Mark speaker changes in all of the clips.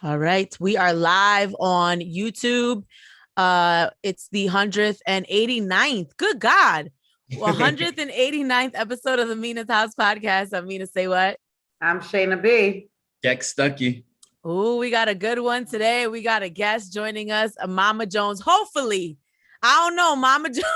Speaker 1: All right. We are live on YouTube. It's the 189th. Good God. 189th episode of the Mina's House podcast. I'm Mina SayWhat.
Speaker 2: I'm Shana B.
Speaker 3: Dex Stucky.
Speaker 1: Oh, we got a good one today. We got a guest joining us, Mama Jones. Hopefully, I don't know, Mama Jones.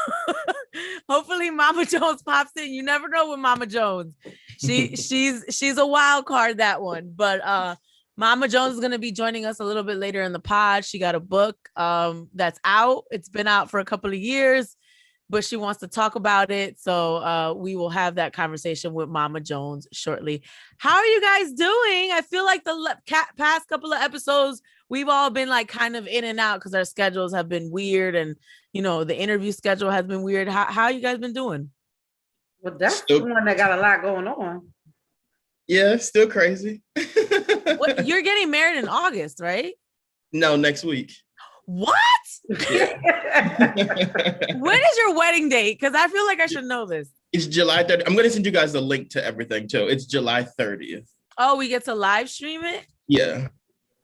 Speaker 1: Hopefully, Mama Jones pops in. You never know with Mama Jones. She's a wild card, that one. But Mama Jones is going to be joining us a little bit later in the pod. She got a book that's out. It's been out for a couple of years, but she wants to talk about it. So we will have that conversation with Mama Jones shortly. How are you guys doing? I feel like the past couple of episodes, we've all been like kind of in and out because our schedules have been weird. And, you know, the interview schedule has been weird. How you guys been doing?
Speaker 2: Well, that's the one that got a lot going on.
Speaker 3: Yeah, still crazy.
Speaker 1: What, you're getting married in August, right?
Speaker 3: No, next week.
Speaker 1: What? When is your wedding date? Because I feel like I should know this.
Speaker 3: It's July 30th. I'm going to send you guys the link to everything too. It's July 30th.
Speaker 1: Oh, we get to live stream it?
Speaker 3: Yeah.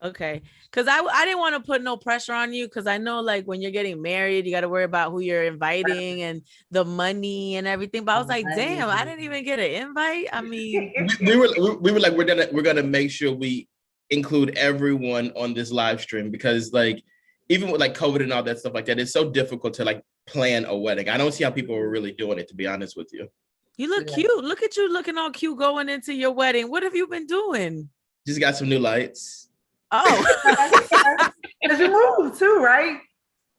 Speaker 1: Okay. Because I didn't want to put no pressure on you because I know like when you're getting married, you got to worry about who you're inviting and the money and everything. But I was like, damn, I didn't even get an invite. I mean,
Speaker 3: we were like, we're gonna make sure we include everyone on this live stream because like even with like COVID and all that stuff like that, it's so difficult to like plan a wedding. I don't see how people are really doing it, to be honest with you.
Speaker 1: You look cute. Look at you looking all cute going into your wedding. What have you been doing?
Speaker 3: Just got some new lights.
Speaker 2: Oh, because you moved too, right?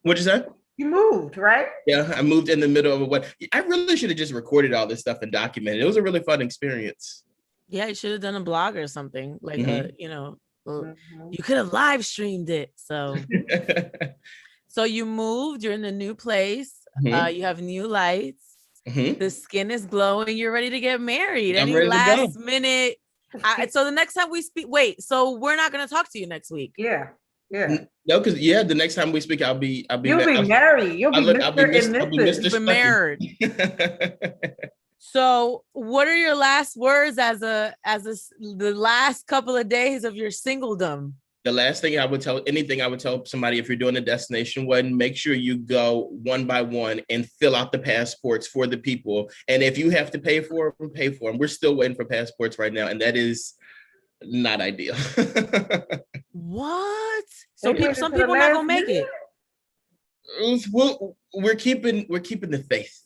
Speaker 3: What'd you say?
Speaker 2: You moved, right?
Speaker 3: Yeah, I moved in the middle of a wedding. I really should have just recorded all this stuff and documented. It was a really fun experience.
Speaker 1: Yeah, you should have done a blog or something like you could have live streamed it. So, so you moved. You're in a new place. You have new lights. The skin is glowing. You're ready to get married.
Speaker 3: I'm
Speaker 1: Any
Speaker 3: ready to
Speaker 1: last
Speaker 3: go.
Speaker 1: minute? So the next time we speak, so we're not going to talk to you next week.
Speaker 2: Yeah.
Speaker 3: No, because the next time we speak, I'll be
Speaker 2: You'll be married. You'll be
Speaker 3: Mr.
Speaker 1: married. So, what are your last words as the last couple of days of your singledom?
Speaker 3: The last thing I would tell somebody, if you're doing a destination wedding, make sure you go one by one and fill out the passports for the people. And if you have to pay for them, pay for them. We're still waiting for passports right now, and that is not ideal.
Speaker 1: What? So some people not gonna make it.
Speaker 3: We're keeping the faith.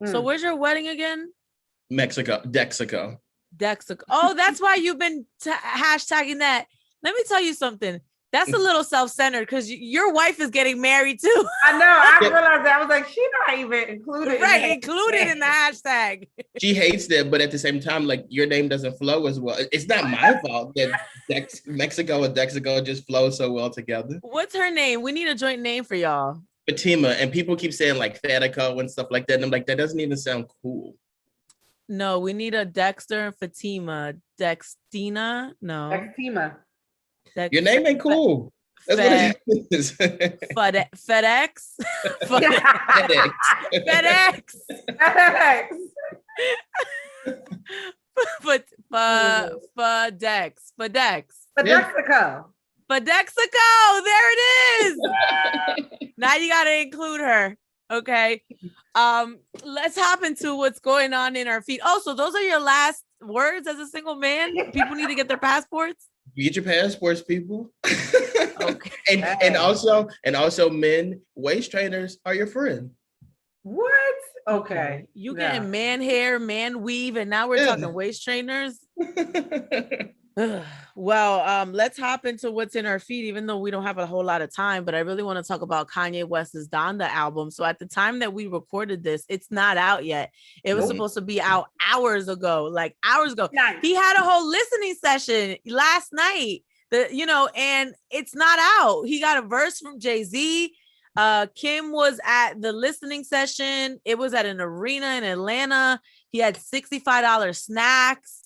Speaker 1: So where's your wedding again?
Speaker 3: Mexico, Dexico.
Speaker 1: Oh, that's why you've been hashtagging that. Let me tell you something. That's a little self-centered because your wife is getting married too.
Speaker 2: I know. I realized that. I was like, she's not even included.
Speaker 1: Right, included in the hashtag.
Speaker 3: She hates that, but at the same time, like your name doesn't flow as well. It's not my fault that Mexico and Dexico just flow so well together.
Speaker 1: What's her name? We need a joint name for y'all.
Speaker 3: Fatima, and people keep saying like Fatico and stuff like that. And I'm like, that doesn't even sound cool.
Speaker 1: No, we need a Dexter and Fatima. Dextina? No.
Speaker 2: Dextima.
Speaker 3: Your name ain't cool. That's what it is.
Speaker 1: FedEx.
Speaker 3: FedEx.
Speaker 1: Fadexico. There it is. Now you got to include her. Okay. Let's hop into what's going on in our feed. Oh, so those are your last words as a single man? People need to get their passports.
Speaker 3: Get your passports, people.
Speaker 1: Okay.
Speaker 3: and also men, waist trainers are your friend.
Speaker 2: What? Okay.
Speaker 1: You getting man hair, man weave, and now we're talking waist trainers. Well, let's hop into what's in our feed, even though we don't have a whole lot of time, but I really want to talk about Kanye West's Donda album. So at the time that we recorded this, it's not out yet. It was supposed to be out hours ago. Nice. He had a whole listening session last night, and it's not out. He got a verse from Jay-Z. Kim was at the listening session. It was at an arena in Atlanta. He had $65 snacks.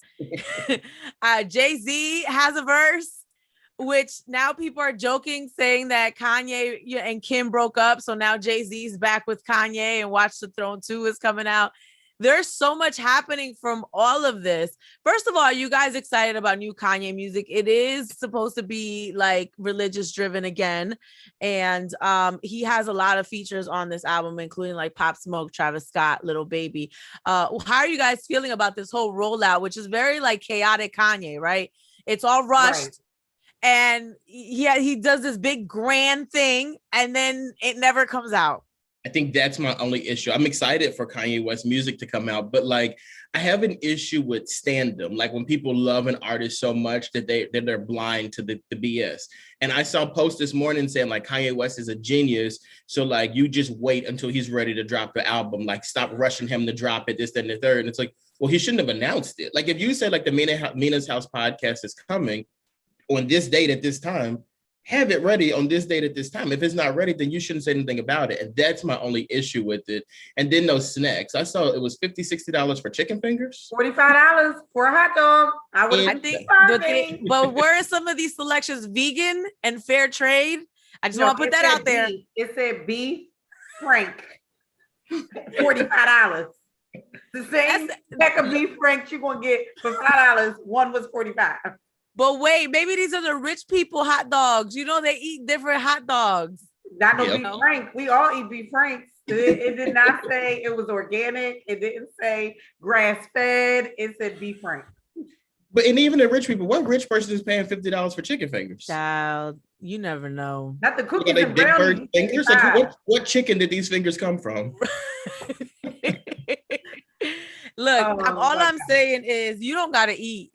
Speaker 1: Jay-Z has a verse, which now people are joking, saying that Kanye and Kim broke up. So now Jay-Z's back with Kanye, and Watch the Throne 2 is coming out. there's so much happening from all of this. First of all, are you guys excited about new Kanye music? It is supposed to be like religious driven again. And he has a lot of features on this album, including like Pop Smoke, Travis Scott, Little Baby. How are you guys feeling about this whole rollout, which is very like chaotic Kanye, right? It's all rushed.
Speaker 2: Right.
Speaker 1: And he does this big grand thing and then it never comes out.
Speaker 3: I think that's my only issue. I'm excited for Kanye West music to come out, but like I have an issue with standom. Like when people love an artist so much that they're blind to the BS. And I saw a post this morning saying like Kanye West is a genius. So like you just wait until he's ready to drop the album. Like stop rushing him to drop it, this, that, and the third. And it's like, well, he shouldn't have announced it. Like if you said like the Mina's House podcast is coming on this date at this time, have it ready on this date at this time. If it's not ready, then you shouldn't say anything about it. And that's my only issue with it. And then those snacks. I saw it was $50, $60 for chicken fingers.
Speaker 2: $45 for a hot dog.
Speaker 1: I think, but where are some of these selections vegan and fair trade? I just want to put that out there.
Speaker 2: It said beef Frank, $45. The same pack of beef Frank you're gonna get for $5. One was $45.
Speaker 1: But wait, maybe these are the rich people hot dogs. You know, they eat different hot dogs.
Speaker 2: Not no beef Frank. We all eat beef Franks. It did not say it was organic. It didn't say grass fed. It said beef Frank.
Speaker 3: But and even the rich people, what rich person is paying $50 for chicken fingers?
Speaker 1: Child, you never know.
Speaker 2: Not the cookies
Speaker 3: They
Speaker 2: and
Speaker 3: big
Speaker 2: brownies.
Speaker 3: bird fingers. Like, what chicken did these fingers come from?
Speaker 1: Look, all I'm saying is you don't gotta eat.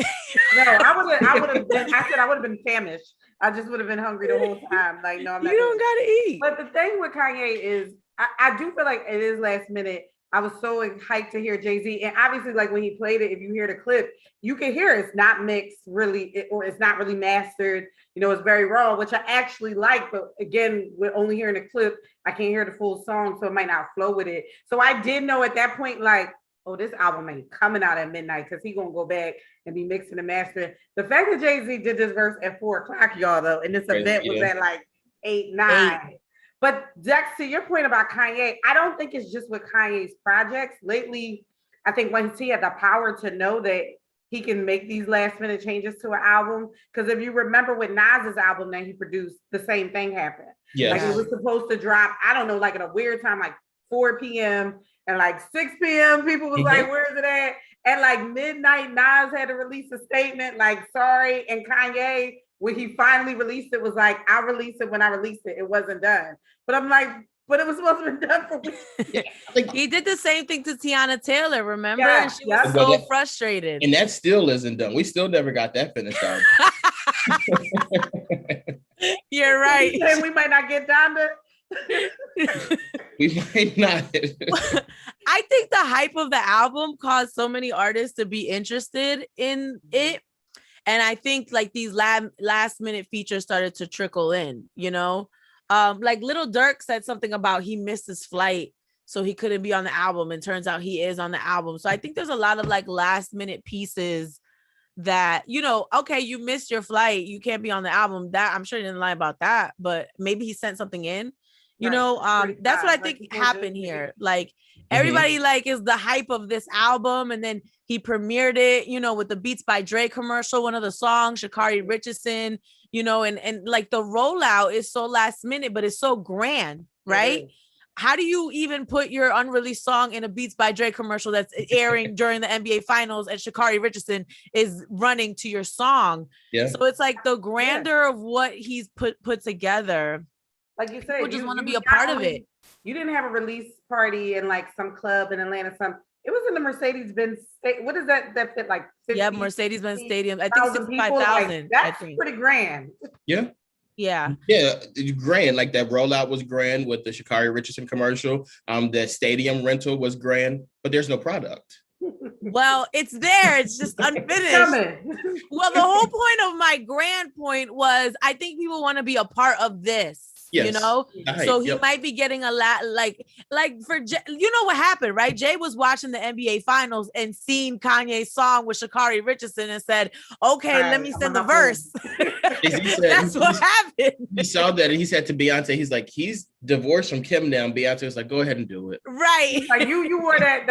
Speaker 2: No, I would have been. I said I would have been famished. I just would have been hungry the whole time. Like, no, I'm not.
Speaker 1: You don't gotta eat.
Speaker 2: But the thing with Kanye is, I do feel like it is last minute. I was so hyped to hear Jay-Z, and obviously, like when he played it, if you hear the clip, you can hear it's not mixed really, or it's not really mastered. You know, it's very raw, which I actually like. But again, with only hearing the clip, I can't hear the full song, so it might not flow with it. So I did know at that point, like, oh, this album ain't coming out at midnight because he's gonna go back and be mixing and mastering. The fact that Jay-Z did this verse at 4:00, y'all, though, and this event was at like 8, 9. But Dex, to your point about Kanye, I don't think it's just with Kanye's projects. Lately, I think once he had the power to know that he can make these last minute changes to an album. Because if you remember with Nas's album that he produced, the same thing happened.
Speaker 3: Yes.
Speaker 2: Like it was supposed to drop, I don't know, like at a weird time, like 4 p.m. and like 6 p.m. people was like, where's it at? And like midnight, Nas had to release a statement like, sorry. And Kanye, when he finally released it, was like, I'll release it when I released it. It wasn't done. But I'm like, but it was supposed to be done for weeks.
Speaker 1: He did the same thing to Tiana Taylor, remember?
Speaker 2: Yeah,
Speaker 1: and she was so frustrated.
Speaker 3: And that still isn't done. We still never got that finished out.
Speaker 1: You're right.
Speaker 2: And we might not get Donda.
Speaker 3: We might not.
Speaker 1: I think the hype of the album caused so many artists to be interested in it. And I think like these last minute features started to trickle in, you know? Like Little Durk said something about he missed his flight, so he couldn't be on the album. And turns out he is on the album. So I think there's a lot of like last minute pieces that, you know, okay, you missed your flight, you can't be on the album. That I'm sure he didn't lie about that, but maybe he sent something in. You know, that's what I think happened here. Like everybody like is the hype of this album, and then he premiered it, you know, with the Beats by Dre commercial, one of the songs, Sha'Carri Richardson, you know, and like the rollout is so last minute, but it's so grand, right? How do you even put your unreleased song in a Beats by Dre commercial that's airing during the NBA finals and Sha'Carri Richardson is running to your song? Yeah. So it's like the grandeur of what he's put together.
Speaker 2: Like you said,
Speaker 1: people just want to be a part of it.
Speaker 2: You didn't have a release party in like some club in Atlanta. It was in the Mercedes-Benz. What is that fit like? 50,
Speaker 1: yeah, Mercedes-Benz Stadium. I think 65,000.
Speaker 2: Like, that's pretty grand.
Speaker 3: Yeah.
Speaker 1: Yeah.
Speaker 3: Yeah, grand. Like that rollout was grand with the Sha'Carri Richardson commercial. The stadium rental was grand, but there's no product.
Speaker 1: Well, it's there. It's just unfinished. Well, the whole point of my grand point was I think people want to be a part of this. Yes. You know, so he might be getting a lot like for Jay, you know what happened, right? Jay was watching the NBA finals and seen Kanye's song with Sha'Carri Richardson and said, okay, let me send the verse. That's what happened.
Speaker 3: He saw that and he said to Beyonce, he's like, he's divorce from Kim now. Beyonce was like, go ahead and do it.
Speaker 1: Right.
Speaker 2: Like you wore that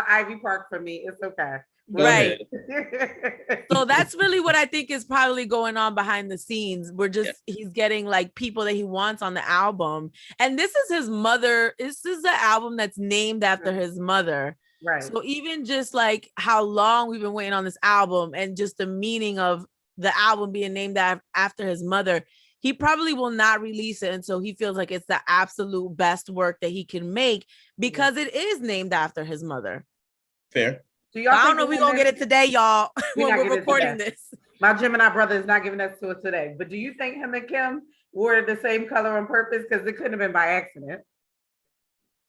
Speaker 2: Ivy Park for me. It's okay.
Speaker 3: Go
Speaker 1: Right.
Speaker 3: ahead.
Speaker 1: So that's really what I think is probably going on behind the scenes. He's getting like people that he wants on the album. And this is his mother. This is the album that's named after his mother.
Speaker 2: Right.
Speaker 1: So even just like how long we've been waiting on this album and just the meaning of the album being named after his mother, he probably will not release it until he feels like it's the absolute best work that he can make because it is named after his mother.
Speaker 3: Fair.
Speaker 2: I
Speaker 1: don't know if we're going to get it today, y'all, when we're recording this.
Speaker 2: My Gemini brother is not giving us to us today. But do you think him and Kim wore the same color on purpose? Because it couldn't have been by accident.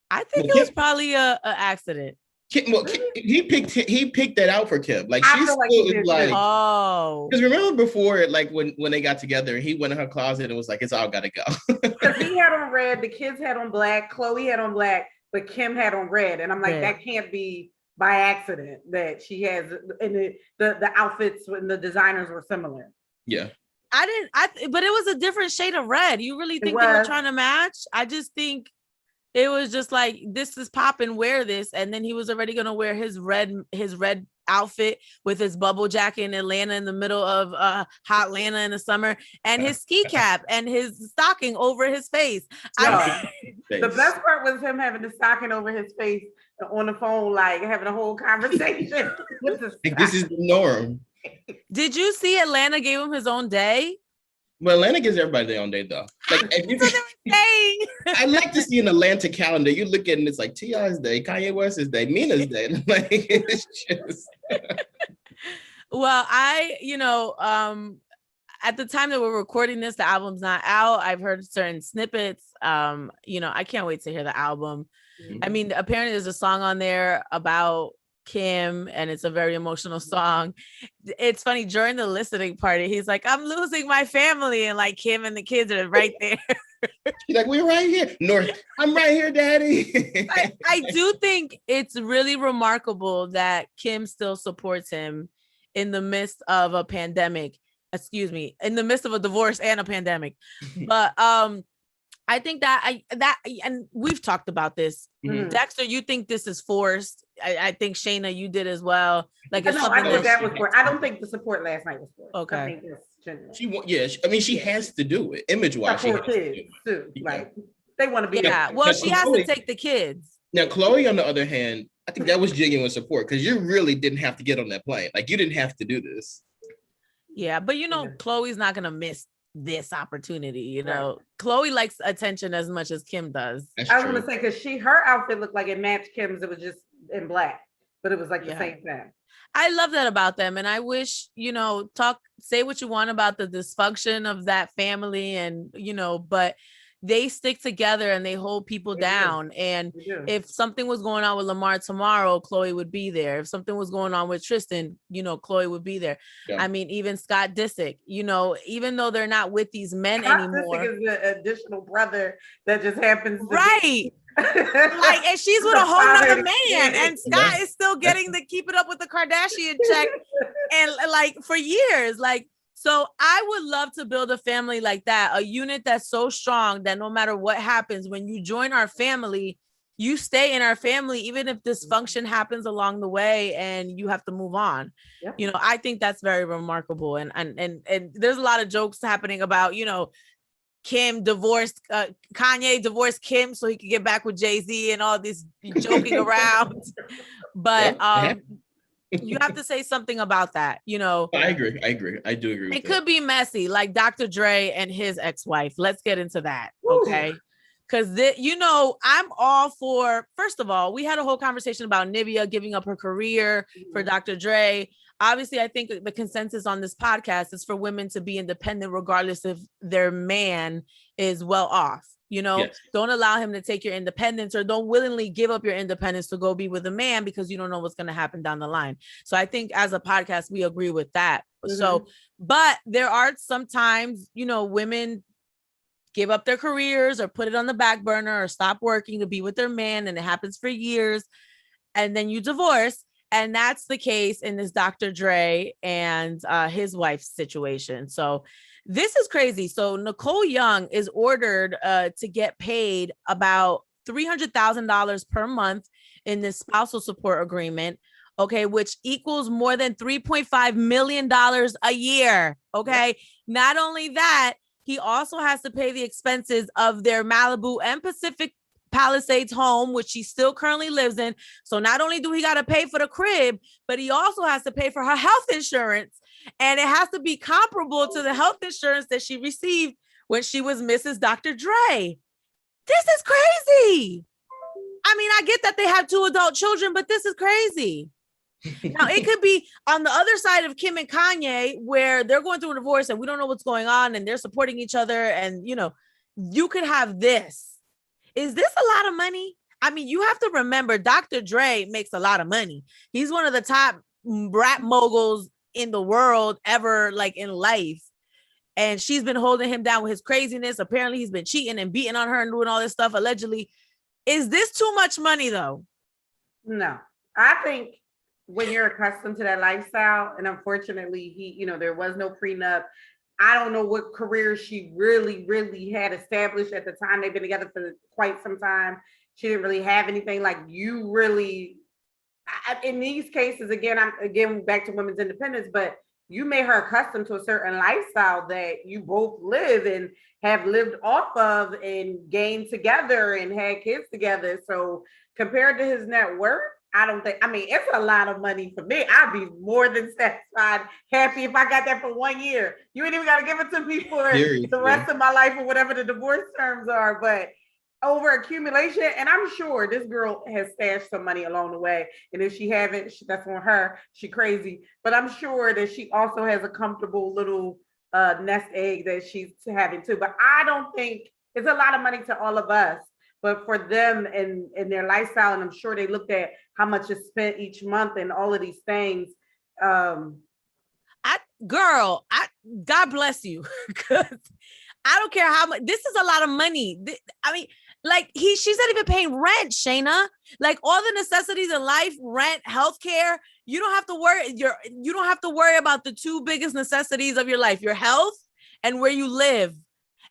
Speaker 1: I think it was probably a accident.
Speaker 3: He picked that out for Kim. Like
Speaker 2: I
Speaker 3: she's
Speaker 2: feel
Speaker 3: like,
Speaker 1: oh,
Speaker 3: because remember before, like when they got together, he went in her closet and was like, "It's all gotta go."
Speaker 2: Because he had on red, the kids had on black, Chloe had on black, but Kim had on red, and I'm like, that can't be by accident that she has, and the outfits and the designers were similar.
Speaker 3: Yeah,
Speaker 1: but it was a different shade of red. You really think they were trying to match? I just think it was just like, this is popping, wear this. And then he was already going to wear his red outfit with his bubble jacket in Atlanta in the middle of hot Atlanta in the summer, and his ski cap and his stocking over his face.
Speaker 2: The best part was him having the stocking over his face on the phone, like having a whole conversation.
Speaker 3: This is the norm.
Speaker 1: Did you see Atlanta gave him his own day?
Speaker 3: Well, Atlanta gives everybody their own day, though. Like, I like to see an Atlanta calendar. You look at it and it's like T.I.'s day, Kanye West's day, Mina's day. Like, it's just.
Speaker 1: Well, at the time that we're recording this, the album's not out. I've heard certain snippets. I can't wait to hear the album. Mm-hmm. I mean, apparently there's a song on there about Kim, and it's a very emotional song. It's funny, during the listening party, he's like, I'm losing my family, and like Kim and the kids are right there.
Speaker 3: She's like, we're right here. North, I'm right here, daddy.
Speaker 1: I do think it's really remarkable that Kim still supports him in the midst of a pandemic. In the midst of a divorce and a pandemic. But I think and we've talked about this. Mm-hmm. Dexter, you think this is forced? I think Shana, you did as well. Like,
Speaker 2: I think that was forced. I don't think the support last night was forced.
Speaker 1: Okay.
Speaker 2: I think it's genuine.
Speaker 3: She has to do it. Image-wise, she has
Speaker 2: kids to do it. Too. Like, they want to be.
Speaker 1: Yeah. Well, she has to take the kids.
Speaker 3: Now, Chloe, on the other hand, I think that was genuine support because you really didn't have to get on that plane. Like, you didn't have to do this.
Speaker 1: Yeah, but Chloe's not gonna miss this opportunity. Chloe likes attention as much as Kim does.
Speaker 2: I was gonna say, because her outfit looked like it matched Kim's. It was just in black, but it was like the same thing.
Speaker 1: I love that about them, and I wish say what you want about the dysfunction of that family, and but they stick together and they hold people down. And if something was going on with Lamar tomorrow, Chloe would be there. If something was going on with Tristan, Chloe would be there. Yeah. I mean, even Scott Disick, even though they're not with these men anymore.
Speaker 2: Scott Disick is the additional brother that just happens to
Speaker 1: be. And she's with a whole nother man, and Scott is still getting the keep it up with the Kardashian check, and for years, So I would love to build a family like that, a unit that's so strong that no matter what happens, when you join our family, you stay in our family, even if dysfunction happens along the way and you have to move on. Yep. I think that's very remarkable. And there's a lot of jokes happening about, Kim divorced, Kanye divorced Kim so he could get back with Jay-Z and all this joking around. But you have to say something about that,
Speaker 3: I agree. I do agree with
Speaker 1: it. Could be messy, like Dr. Dre and his ex-wife. Let's get into that. Okay. Because I'm all for, first of all, we had a whole conversation about Nivea giving up her career for Dr. Dre. Obviously, I think the consensus on this podcast is for women to be independent regardless if their man is well off. Yes. Don't allow him to take your independence, or don't willingly give up your independence to go be with a man because you don't know what's going to happen down the line. So I think as a podcast, we agree with that. Mm-hmm. So, but there are sometimes, women give up their careers or put it on the back burner or stop working to be with their man, and it happens for years. And then you divorce. And that's the case in this Dr. Dre and his wife's situation. So this is crazy. So Nicole Young is ordered to get paid about $300,000 per month in this spousal support agreement. Okay, which equals more than $3.5 million a year. Okay, not only that, he also has to pay the expenses of their Malibu and Pacific Palisades home, which she still currently lives in. So not only do he got to pay for the crib, but he also has to pay for her health insurance. And it has to be comparable to the health insurance that she received when she was Mrs. Dr. Dre. This is crazy. I mean, I get that they have 2 adult children, but this is crazy. Now, it could be on the other side of Kim and Kanye, where they're going through a divorce and we don't know what's going on and they're supporting each other. And, you know, you could have this. Is this a lot of money? I mean, you have to remember Dr. Dre makes a lot of money. He's one of the top rap moguls in the world ever, like in life. And she's been holding him down with his craziness. Apparently, he's been cheating and beating on her and doing all this stuff, allegedly. Is this too much money, though?
Speaker 2: No, I think when you're accustomed to that lifestyle, and unfortunately, there was no prenup. I don't know what career she really had established at the time. They've been together for quite some time. She didn't really have anything like you really. In these cases, again, I'm back to women's independence, but you made her accustomed to a certain lifestyle that you both live and have lived off of and gained together and had kids together. So compared to his net worth, it's a lot of money for me. I'd be more than satisfied, happy if I got that for 1 year. You ain't even got to give it to me for the rest of my life or whatever the divorce terms are. But over accumulation, and I'm sure this girl has stashed some money along the way. And if she haven't, that's on her. She crazy. But I'm sure that she also has a comfortable little nest egg that she's having too. But I don't think it's a lot of money to all of us. But for them and their lifestyle, and I'm sure they looked at how much is spent each month and all of these things.
Speaker 1: God bless you. Because I don't care how much. This is a lot of money. I mean, like she's not even paying rent, Shayna. Like all the necessities in life, rent, healthcare. You don't have to worry. You don't have to worry about the 2 biggest necessities of your life: your health and where you live.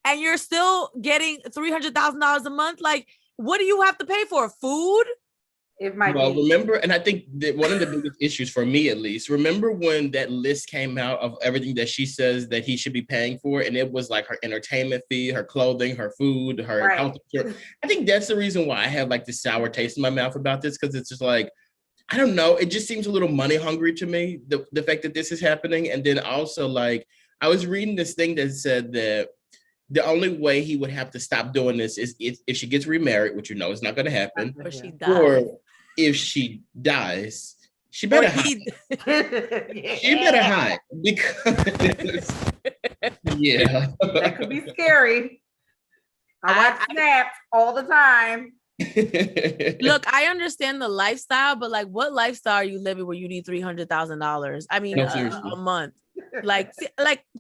Speaker 1: And you're still getting $300,000 a month. Like, what do you have to pay for? Food?
Speaker 2: It might
Speaker 3: be.
Speaker 2: Remember,
Speaker 3: and I think that one of the biggest issues for me, at least, remember when that list came out of everything that she says that he should be paying for, and it was like her entertainment fee, her clothing, her food, her health insurance. I think that's the reason why I have like this sour taste in my mouth about this, because it's just like, I don't know, it just seems a little money hungry to me, the fact that this is happening. And then also, like, I was reading this thing that said that the only way he would have to stop doing this is if she gets remarried, which is not going to happen.
Speaker 1: Or she dies.
Speaker 3: Or if she dies, she better hide. She better hide, because
Speaker 2: that could be scary. I watch Snaps all the time.
Speaker 1: Look, I understand the lifestyle, but like, what lifestyle are you living where you need $300,000? I mean, a month. Like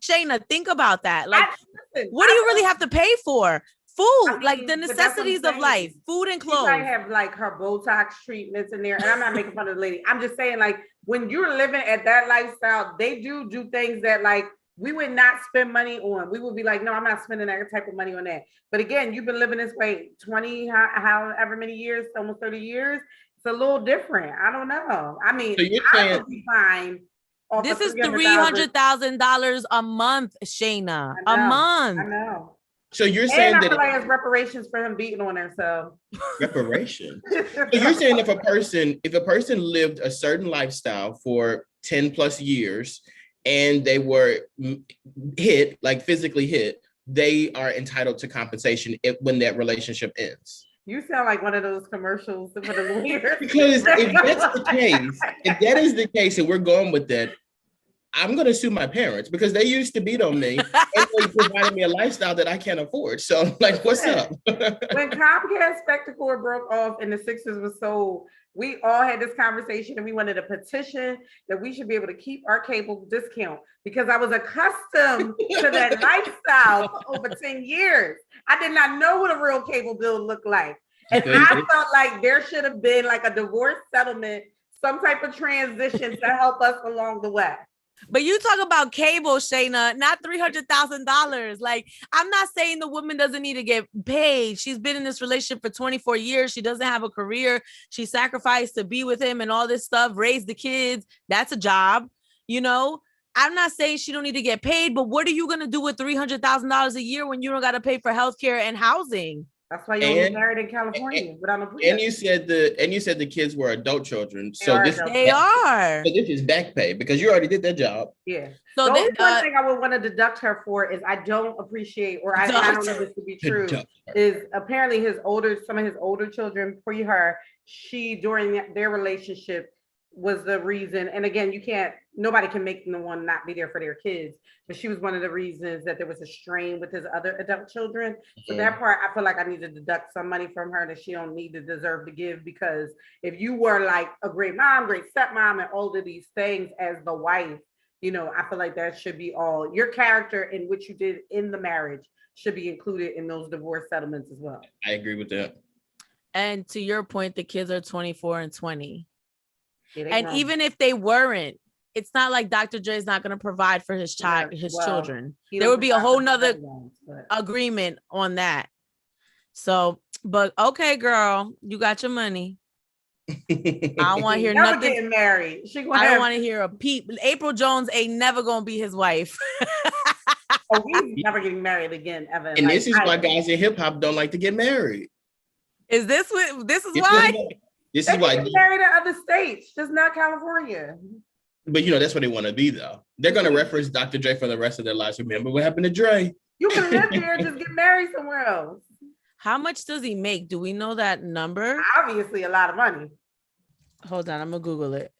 Speaker 1: Shayna, think about that. Like, what do you really have to pay for? Food, like the necessities of life, food and clothes.
Speaker 2: She might have like her Botox treatments in there, and I'm not making fun of the lady. I'm just saying, like, when you're living at that lifestyle, they do things that like we would not spend money on. We would be like, no, I'm not spending that type of money on that. But again, you've been living this way 20, however many years, almost 30 years. It's a little different. I don't know. I mean, so I would be fine.
Speaker 1: This is $300,000 a month, Shayna. A month.
Speaker 2: I know.
Speaker 3: So you're saying that
Speaker 2: it's reparations for him beating on her. So
Speaker 3: reparations. So you're saying if a person lived a certain lifestyle for 10 plus years and they were hit, like physically hit, they are entitled to compensation when that relationship ends.
Speaker 2: You sound like one of those commercials for the lawyers.
Speaker 3: Because if that's the case, if that is the case, and we're going with that, I'm going to sue my parents because they used to beat on me and they provided me a lifestyle that I can't afford. So, like, what's up?
Speaker 2: When Comcast Spectacor broke off and the Sixers was sold, we all had this conversation and we wanted a petition that we should be able to keep our cable discount because I was accustomed to that lifestyle for over 10 years. I did not know what a real cable bill looked like. And I felt like there should have been like a divorce settlement some type of transition to help us along the way.
Speaker 1: But you talk about cable, Shayna, not $300,000. Like, I'm not saying the woman doesn't need to get paid. She's been in this relationship for 24 years. She doesn't have a career. She sacrificed to be with him and all this stuff, raise the kids. That's a job, you know? I'm not saying she don't need to get paid, but what are you going to do with $300,000 a year when you don't got to pay for healthcare and housing?
Speaker 2: That's why you don't get married in California.
Speaker 3: And you said the kids were adult children.
Speaker 1: They are.
Speaker 3: So this is back pay because you already did that job.
Speaker 2: Yeah. So the only one thing I would want to deduct her for is I don't appreciate, or I don't know this to be true, is apparently some of his older children pre her, during their relationship was the reason. And again, nobody can make no one not be there for their kids, but she was one of the reasons that there was a strain with his other adult children. So that part, I feel like I need to deduct some money from her that she don't need to deserve to give, because if you were like a great mom, great stepmom, and all of these things as the wife, you know, I feel like that should be all your character in what you did in the marriage should be included in those divorce settlements as well.
Speaker 3: I agree with that.
Speaker 1: And to your point, the kids are 24 and 20. And
Speaker 2: wrong.
Speaker 1: even if they weren't, it's not like Dr. Dre is not going to provide for his children. There would be a whole nother agreement on that. So, but okay, girl, you got your money. I don't want to hear nothing.
Speaker 2: Getting married.
Speaker 1: I don't want to hear a peep. April Jones ain't never going to be his wife.
Speaker 2: Oh, he's never getting married again, ever.
Speaker 3: And this is why guys in hip hop don't like to get married.
Speaker 1: Is this what? This is why?
Speaker 3: This is why
Speaker 2: they get married in other states, just not California.
Speaker 3: But you know, that's what they want to be, though. They're going to reference Dr. Dre for the rest of their lives. Remember what happened to Dre?
Speaker 2: You can live here and just get married somewhere else.
Speaker 1: How much does he make? Do we know that number?
Speaker 2: Obviously, a lot of money.
Speaker 1: Hold on, I'm going to Google it.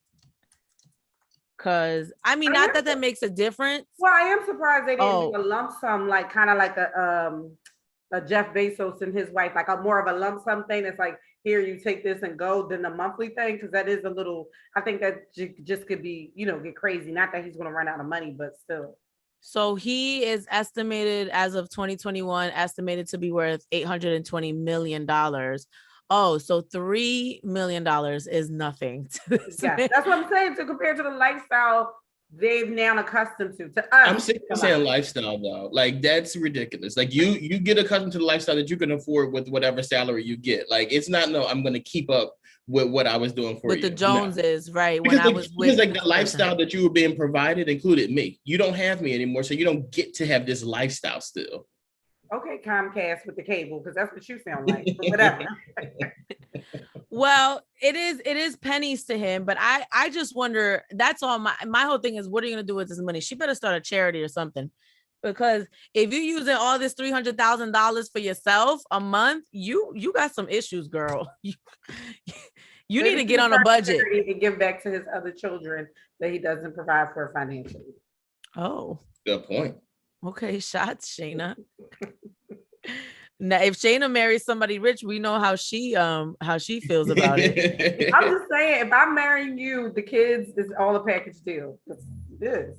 Speaker 1: Because, I mean, not that makes a difference.
Speaker 2: Well, I am surprised they didn't do a lump sum, like kind of like a Jeff Bezos and his wife, like more of a lump sum thing. It's like, here, you take this and go, than the monthly thing, because that is a little, I think that just could be, you know, get crazy. Not that he's going to run out of money, but still.
Speaker 1: So he is estimated, as of 2021, estimated to be worth $820 million. Oh, so $3 million is nothing to this man.
Speaker 2: That's what I'm saying. To compare to the lifestyle they've now accustomed to us.
Speaker 3: I'm sick of saying lifestyle though. Like, that's ridiculous. Like, you get accustomed to the lifestyle that you can afford with whatever salary you get. Like, it's not, no, I'm going to keep up with what I was doing for
Speaker 1: with
Speaker 3: you.
Speaker 1: The Joneses, no. Right?
Speaker 3: Because
Speaker 1: Because
Speaker 3: like the lifestyle that you were being provided included me. You don't have me anymore, so you don't get to have this lifestyle still.
Speaker 2: Okay, Comcast with the cable, because that's what you sound like. But whatever.
Speaker 1: Well, it is pennies to him, but I just wonder. That's all. My whole thing is, what are you gonna do with this money? She better start a charity or something, because if you're using all this $300,000 for yourself a month, you got some issues, girl. You need to get on a budget
Speaker 2: and give back to his other children that he doesn't provide for financially.
Speaker 1: Oh,
Speaker 3: good point.
Speaker 1: Okay, shots, Shayna. Now, if Shayna marries somebody rich, we know how she feels about it.
Speaker 2: I'm just saying, if I'm marrying you, the kids is all a package deal. This.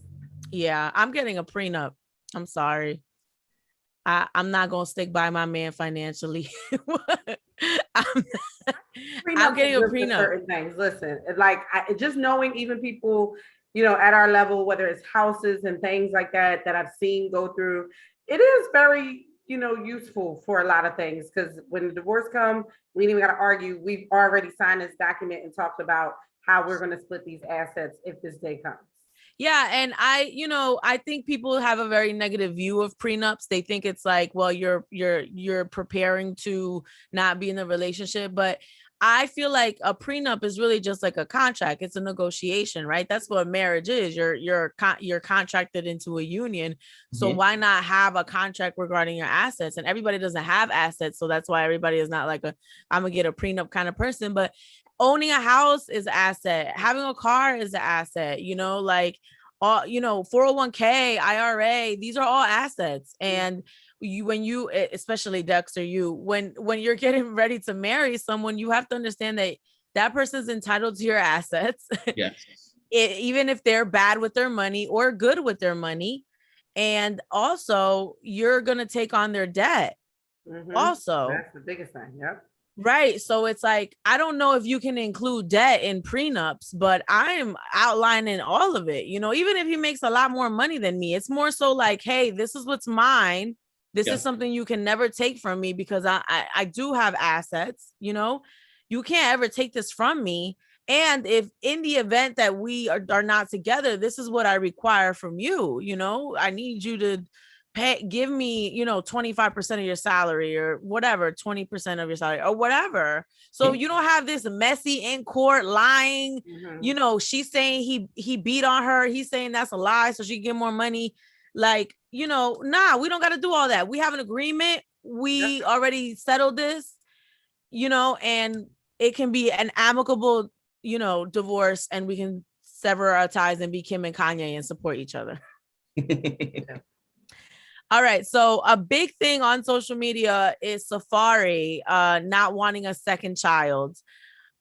Speaker 1: Yeah, I'm getting a prenup. I'm sorry. I'm not gonna stick by my man financially. I'm getting a prenup.
Speaker 2: Certain things. Listen, like just knowing even people, you know, at our level, whether it's houses and things like that I've seen go through, it is very, you know, useful for a lot of things, because when the divorce comes, we ain't even got to argue. We've already signed this document and talked about how we're going to split these assets if this day comes.
Speaker 1: Yeah. And I think people have a very negative view of prenups. They think it's like, well, you're preparing to not be in a relationship, but I feel like a prenup is really just like a contract. It's a negotiation, right? That's what marriage is. You're contracted into a union. So why not have a contract regarding your assets? And everybody doesn't have assets. So that's why everybody is not like I'm gonna get a prenup kind of person. But owning a house is an asset. Having a car is an asset, you know, like all, you know, 401k, IRA, these are all assets. And when you, especially Dexter, when you're getting ready to marry someone, you have to understand that person's entitled to your assets.
Speaker 3: Yes.
Speaker 1: Even if they're bad with their money or good with their money. And also you're going to take on their debt. Also.
Speaker 2: That's the biggest thing. Yep.
Speaker 1: Right. So it's like, I don't know if you can include debt in prenups, but I'm outlining all of it. Even if he makes a lot more money than me, it's more so like, hey, this is what's mine. This is something you can never take from me because I do have assets. You can't ever take this from me. And if in the event that we are not together, this is what I require from you. I need you to give me 25% of your salary or whatever, 20% of your salary or whatever, so you don't have this messy in court lying. She's saying he beat on her, he's saying that's a lie so she can get more money. Like, nah, we don't got to do all that. We have an agreement, we already settled this, and it can be an amicable divorce, and we can sever our ties and be Kim and Kanye and support each other. All right. So a big thing on social media is Safaree not wanting a second child.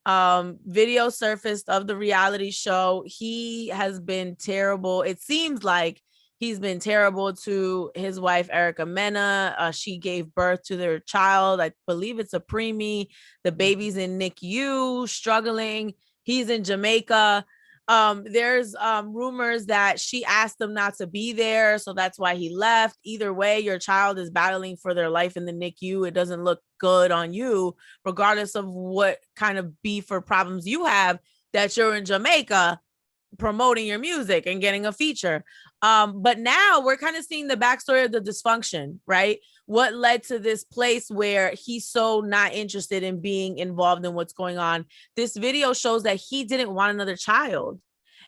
Speaker 1: Video surfaced of the reality show. He has been terrible. It seems like he's been terrible to his wife, Erica Mena. She gave birth to their child. I believe it's a preemie. The baby's in NICU, struggling. He's in Jamaica. There's rumors that she asked him not to be there, so that's why he left. Either way, your child is battling for their life in the NICU. It doesn't look good on you, regardless of what kind of beef or problems you have, that you're in Jamaica promoting your music and getting a feature. But now we're kind of seeing the backstory of the dysfunction, right? What led to this place where he's so not interested in being involved in what's going on. This video shows that he didn't want another child.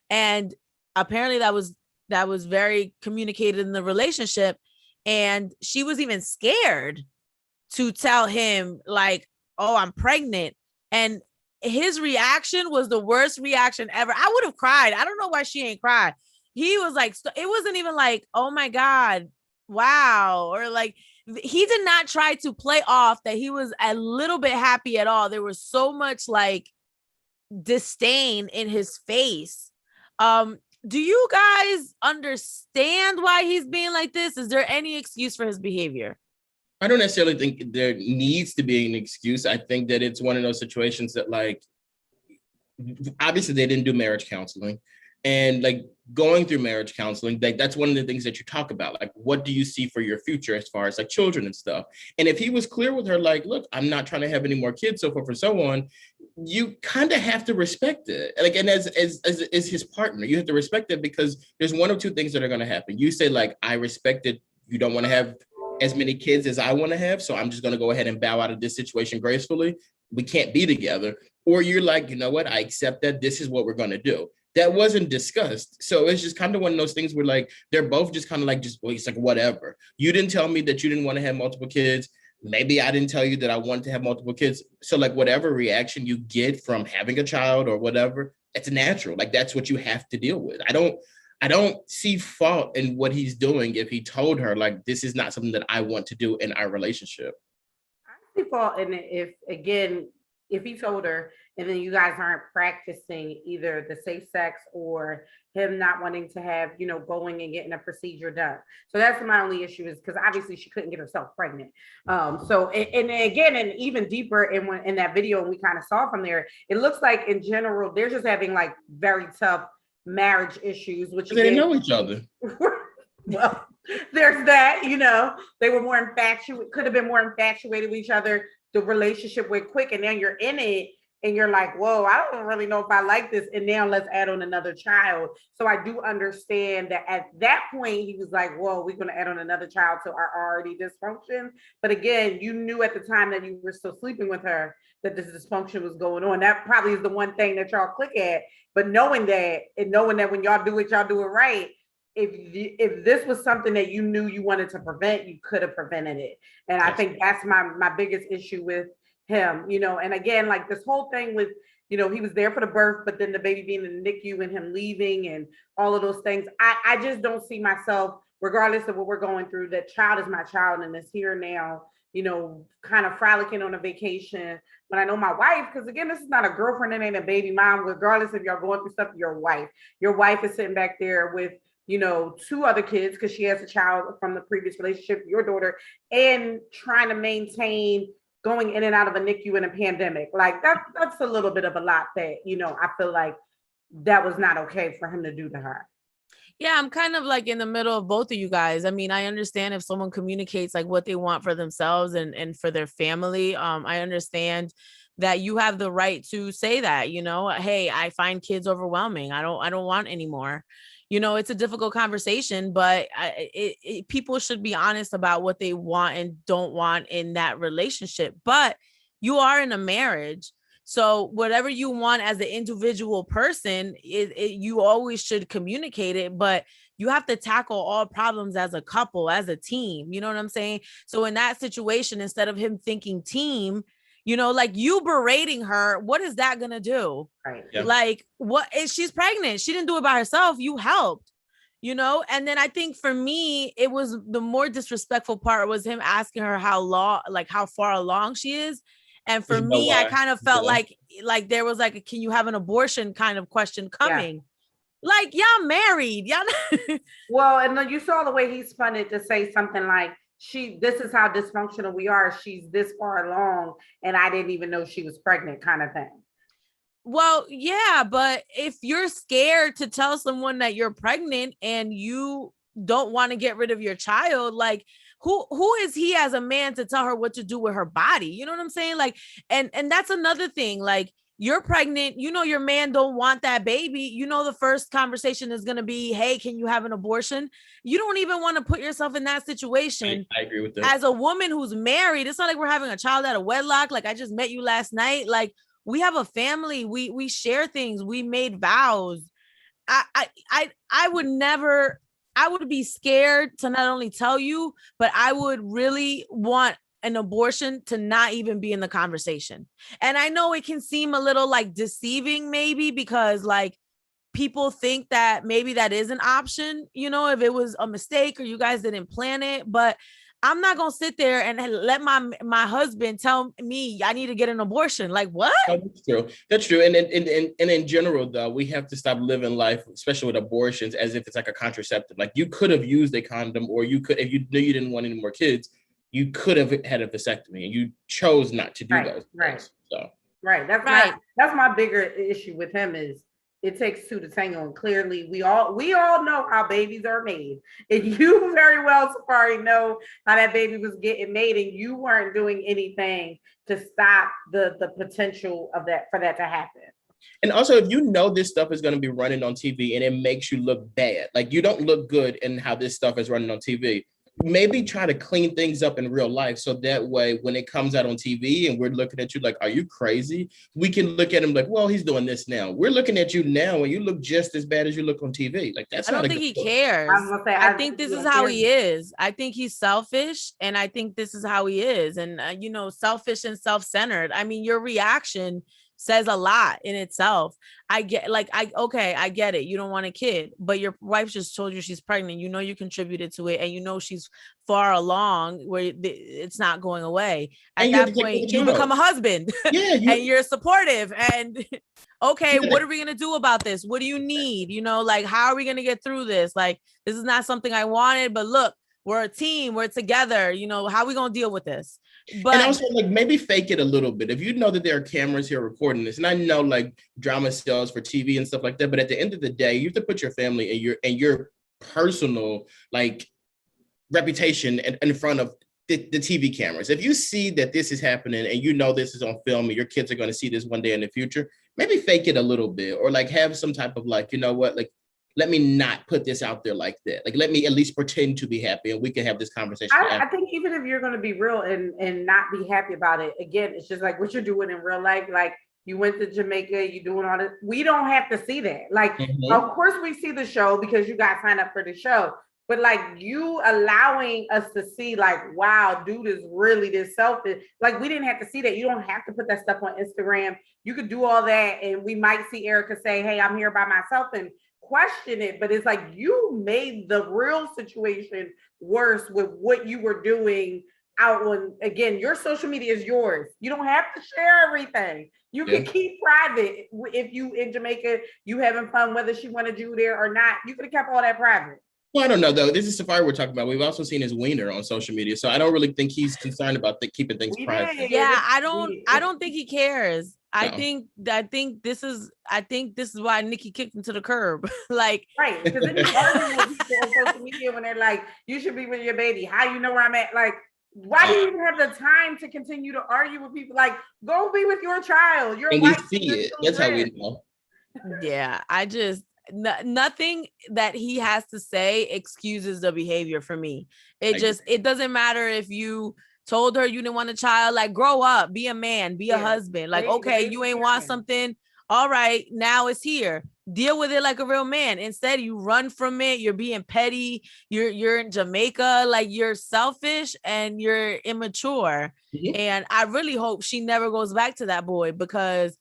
Speaker 1: And apparently that was very communicated in the relationship. And she was even scared to tell him, like, oh, I'm pregnant. And his reaction was the worst reaction ever. I would have cried. I don't know why she ain't cried. He was like, it wasn't even like, oh my God, wow. Or like, he did not try to play off that he was a little bit happy at all. There was so much like disdain in his face. Do you guys understand why he's being like this? Is there any excuse for his behavior?
Speaker 3: I don't necessarily think there needs to be an excuse. I think that it's one of those situations that, like, obviously they didn't do marriage counseling, and like going through marriage counseling, like that's one of the things that you talk about. Like, what do you see for your future as far as like children and stuff? And if he was clear with her, like, look, I'm not trying to have any more kids, so forth and so on, you kind of have to respect it. Like, and as his partner, you have to respect it, because there's one of two things that are going to happen. You say, like, I respect it. You don't want to have as many kids as I want to have, so I'm just going to go ahead and bow out of this situation gracefully. We can't be together. Or you're like, you know what? I accept that. This is what we're going to do. That wasn't discussed. So it's just kind of one of those things where, like, they're both just kind of like, well, it's like, whatever. You didn't tell me that you didn't want to have multiple kids. Maybe I didn't tell you that I wanted to have multiple kids. So like whatever reaction you get from having a child or whatever, it's natural. Like, that's what you have to deal with. I don't see fault in what he's doing if he told her, like, this is not something that I want to do in our relationship.
Speaker 2: I see fault in it if he told her and then you guys aren't practicing either the safe sex or him not wanting to have, going and getting a procedure done. So that's my only issue, is because obviously she couldn't get herself pregnant. So, and again, and even deeper in that video, and we kind of saw from there, it looks like in general, they're just having like very tough marriage issues, which
Speaker 3: they didn't know each other.
Speaker 2: Well, there's that, they were more infatuated, could have been more infatuated with each other. The relationship went quick, and then you're in it and you're like, whoa, I don't really know if I like this. And now let's add on another child. So I do understand that at that point, he was like, whoa, we're going to add on another child to our already dysfunction. But again, you knew at the time that you were still sleeping with her that this dysfunction was going on. That probably is the one thing that y'all click at. But knowing that, and knowing that when y'all do it right, if this was something that you knew you wanted to prevent, you could have prevented it. And I think that's my biggest issue with him, and again, like this whole thing with, he was there for the birth, but then the baby being in the NICU and him leaving and all of those things. I just don't see myself, regardless of what we're going through, that child is my child and it's here now, kind of frolicking on a vacation. When I know my wife, because again, this is not a girlfriend and ain't a baby mom, regardless if y'all going through stuff, your wife is sitting back there with, two other kids, because she has a child from the previous relationship, your daughter, and trying to maintain going in and out of a NICU in a pandemic. Like that's a little bit of a lot that, you know, I feel like that was not okay for him to do to her.
Speaker 1: Yeah, I'm kind of like in the middle of both of you guys. I mean, I understand if someone communicates like what they want for themselves and for their family. I understand that you have the right to say that, you know, hey, I find kids overwhelming. I don't want anymore. You know, it's a difficult conversation, but people should be honest about what they want and don't want in that relationship. But you are in a marriage. So whatever you want as an individual person, you always should communicate it, but you have to tackle all problems as a couple, as a team. You know what I'm saying? So in that situation, instead of him thinking team, you know, like you berating her, what is that going to do?
Speaker 2: Right.
Speaker 3: Yeah.
Speaker 1: Like she's pregnant. She didn't do it by herself. You helped, you know? And then I think for me, it was the more disrespectful part was him asking her how far along she is. And for me, I kind of felt like there was like can you have an abortion kind of question coming. Yeah. Like y'all married. Y'all.
Speaker 2: Well, and then you saw the way he spun it to say something like, this is how dysfunctional we are. She's this far along and I didn't even know she was pregnant kind of thing.
Speaker 1: Well, yeah, but if you're scared to tell someone that you're pregnant and you don't want to get rid of your child, like who is he as a man to tell her what to do with her body? You know what I'm saying? Like, and that's another thing. Like, you're pregnant, you know, your man don't want that baby. You know, the first conversation is going to be, hey, can you have an abortion? You don't even want to put yourself in that situation.
Speaker 3: I agree with that.
Speaker 1: As a woman who's married, it's not like we're having a child out of wedlock. Like, I just met you last night. Like, we have a family. We share things. We made vows. I would never, I would be scared to not only tell you, but I would really want an abortion to not even be in the conversation. And I know it can seem a little like deceiving maybe because like people think that maybe that is an option, you know, if it was a mistake or you guys didn't plan it, but I'm not going to sit there and let my husband tell me I need to get an abortion. Like what?
Speaker 3: Oh, that's true. That's true. And in general, though, we have to stop living life, especially with abortions, as if it's like a contraceptive. Like you could have used a condom or you could, if you knew you didn't want any more kids, you could have had a vasectomy and you chose not to do those.
Speaker 2: Right.
Speaker 3: So.
Speaker 2: Right. That's my bigger issue with him is it takes two to tango. And clearly we all know how babies are made. And you very well, Safaree, know how that baby was getting made and you weren't doing anything to stop the potential of that for that to happen.
Speaker 3: And also, if you know this stuff is going to be running on TV and it makes you look bad, like you don't look good in how this stuff is running on TV, maybe try to clean things up in real life. So that way, when it comes out on TV and we're looking at you like, are you crazy? We can look at him like, well, he's doing this now. We're looking at you now and you look just as bad as you look on TV. Like that's
Speaker 1: I don't think he cares. I think this is how he is. I think he's selfish and I think this is how he is. And, you know, selfish and self-centered. I mean, your reaction says a lot in itself. I get it. You don't want a kid, but your wife just told you she's pregnant. You know, you contributed to it and you know, she's far along where it's not going away. At that point, you become a husband and you're supportive and okay, what are we going to do about this? What do you need? You know, like, how are we going to get through this? Like, this is not something I wanted, but look, we're a team, we're together. You know, how are we going to deal with this? But
Speaker 3: and also like maybe fake it a little bit. If you know that there are cameras here recording this, and I know like drama sells for TV and stuff like that, but at the end of the day, you have to put your family and your personal like reputation in front of the TV cameras. If you see that this is happening and you know this is on film and your kids are going to see this one day in the future, maybe fake it a little bit or like have some type of like, you know what, like let me not put this out there like that. Like, let me at least pretend to be happy and we can have this conversation.
Speaker 2: I think even if you're going to be real and not be happy about it, again, it's just like what you're doing in real life. Like you went to Jamaica, you're doing all this. We don't have to see that. Like, of course we see the show because you got signed up for the show. But like you allowing us to see like, wow, dude is really this selfish. Like we didn't have to see that. You don't have to put that stuff on Instagram. You could do all that. And we might see Erica say, hey, I'm here by myself and question it, but it's like you made the real situation worse with what you were doing out on, again, your social media is yours. You don't have to share everything. You can keep private. If you in Jamaica, you having fun, whether she wanted you there or not, you could have kept all that private.
Speaker 3: Well, I don't know though. This is Safaree we're talking about. We've also seen his wiener on social media, so I don't really think he's concerned about keeping things private.
Speaker 1: Yeah, I don't think he cares. I
Speaker 3: No.
Speaker 1: think this is why Nikki kicked him to the curb. Like,
Speaker 2: right, because then you argue with people on social media when they're like, "You should be with your baby." How you know where I'm at? Like, why do you even have the time to continue to argue with people? Like, go be with your child. Your
Speaker 3: And we
Speaker 2: wife
Speaker 3: see it. That's how we know.
Speaker 1: yeah, I just nothing that he has to say excuses the behavior for me. It doesn't matter if you told her you didn't want a child. Like, grow up, be a man, be a husband. Like, okay, you ain't want something. All right, now it's here. Deal with it like a real man. Instead, you run from it. You're being petty. You're in Jamaica. Like, you're selfish and you're immature. Mm-hmm. And I really hope she never goes back to that boy, because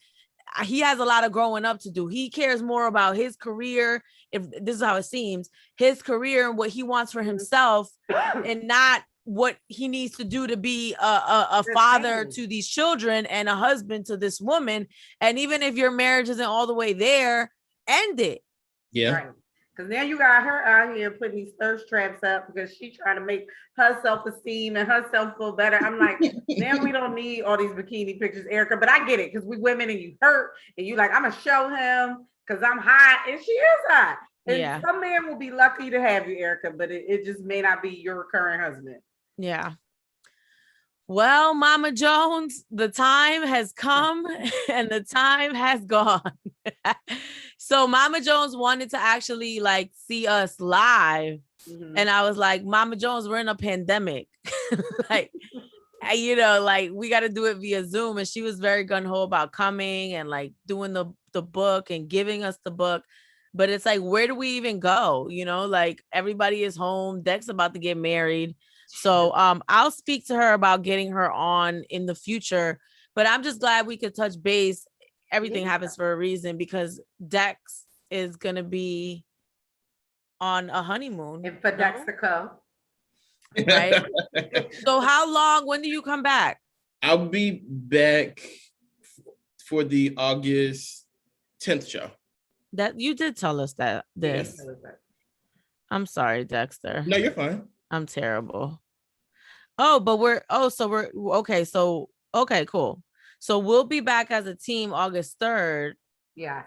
Speaker 1: he has a lot of growing up to do. He cares more about his career, if this is how it seems, his career and what he wants for himself, and not what he needs to do to be a father to these children and a husband to this woman. And even if your marriage isn't all the way there, end it.
Speaker 3: Yeah.
Speaker 2: Right. Because now you got her out here putting these thirst traps up because she's trying to make her self-esteem and herself feel better. I'm like, now we don't need all these bikini pictures, Erica. But I get it, because we women and you hurt and you like, I'm going to show him because I'm hot. And she is hot. And some man will be lucky to have you, Erica, but it just may not be your current husband.
Speaker 1: Yeah. Well, Mama Jones, the time has come and the time has gone. So Mama Jones wanted to actually like see us live. Mm-hmm. And I was like, Mama Jones, we're in a pandemic. Like, you know, like we got to do it via Zoom. And she was very gung-ho about coming and like doing the book and giving us the book. But it's like, where do we even go? You know, like everybody is home. Deck's about to get married. So I'll speak to her about getting her on in the future, but I'm just glad we could touch base. Everything happens for a reason, because Dex is going to be on a honeymoon.
Speaker 2: And for Dex to come.
Speaker 1: Right. So how long, when do you come back?
Speaker 3: I'll be back for the August 10th show.
Speaker 1: That you did tell us that this. Yes. I'm sorry, Dexter.
Speaker 3: No, you're fine.
Speaker 1: I'm terrible. Oh, but okay. So, okay, cool. So we'll be back as a team August 3rd.
Speaker 2: Yeah.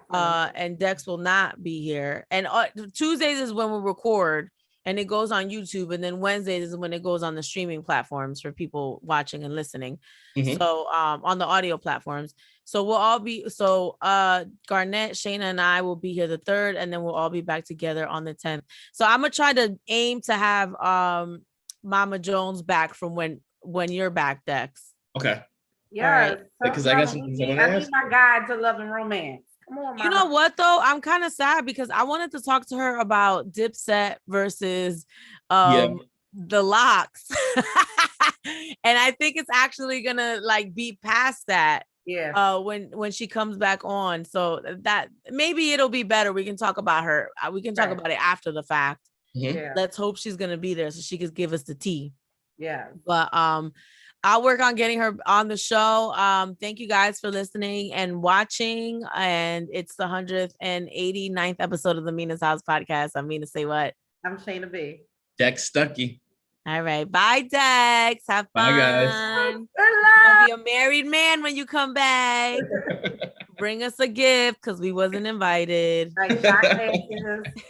Speaker 1: And Dex will not be here. And Tuesdays is when we record and it goes on YouTube. And then Wednesdays is when it goes on the streaming platforms for people watching and listening. Mm-hmm. So on the audio platforms. So we'll all be, Garnett, Shana, and I will be here the 3rd, and then we'll all be back together on the 10th. So I'm gonna try to aim to have Mama Jones back from when you're back, Dex.
Speaker 3: Okay.
Speaker 2: Yeah, right.
Speaker 3: Because I guess I
Speaker 2: need my guide to love and romance. Come on, Mama.
Speaker 1: You know what though? I'm kind of sad because I wanted to talk to her about Dipset versus the Locks. And I think it's actually gonna like be past that.
Speaker 2: Yeah.
Speaker 1: When she comes back on, so that maybe it'll be better. We can talk about her. We can talk about it after the fact.
Speaker 3: Mm-hmm.
Speaker 2: Yeah.
Speaker 1: Let's hope she's gonna be there so she can give us the tea.
Speaker 2: Yeah.
Speaker 1: But I'll work on getting her on the show. Thank you guys for listening and watching. And it's the 189th episode of the Mina's House podcast. I'm Mina SayWhat.
Speaker 2: I'm Shana B.
Speaker 3: Dex Stuckey.
Speaker 1: All right. Bye, Dex. Have fun.
Speaker 3: Bye, guys.
Speaker 1: You'll be a married man when you come back. Bring us a gift because we wasn't invited.
Speaker 2: Right,